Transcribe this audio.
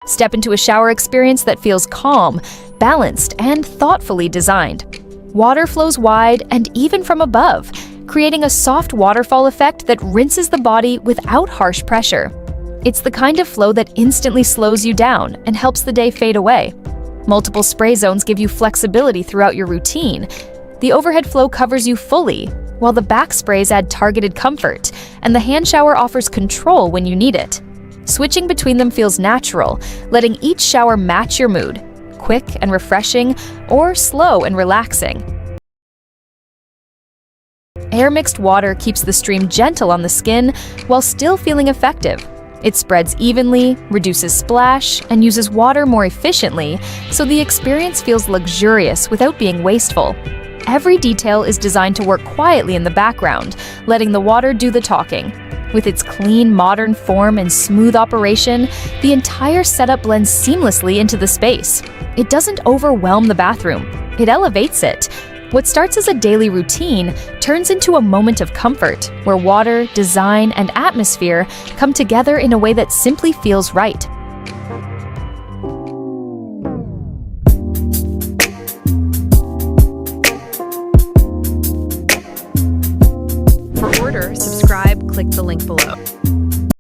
Step into a shower experience that feels calm, balanced, and thoughtfully designed. Water flows wide and even from above, creating a soft waterfall effect that rinses the body without harsh pressure. It's the kind of flow that instantly slows you down and helps the day fade away. Multiple spray zones give you flexibility throughout your routine. The overhead flow covers you fully, while the back sprays add targeted comfort, and the hand shower offers control when you need it. Switching between them feels natural, letting each shower match your mood, quick and refreshing, or slow and relaxing. Air-mixed water keeps the stream gentle on the skin while still feeling effective. It spreads evenly, reduces splash, and uses water more efficiently, so the experience feels luxurious without being wasteful. Every detail is designed to work quietly in the background, letting the water do the talking. With its clean, modern form and smooth operation, the entire setup blends seamlessly into the space. It doesn't overwhelm the bathroom, it elevates it. What starts as a daily routine turns into a moment of comfort, where water, design, and atmosphere come together in a way that simply feels right. For order, subscribe, click the link below.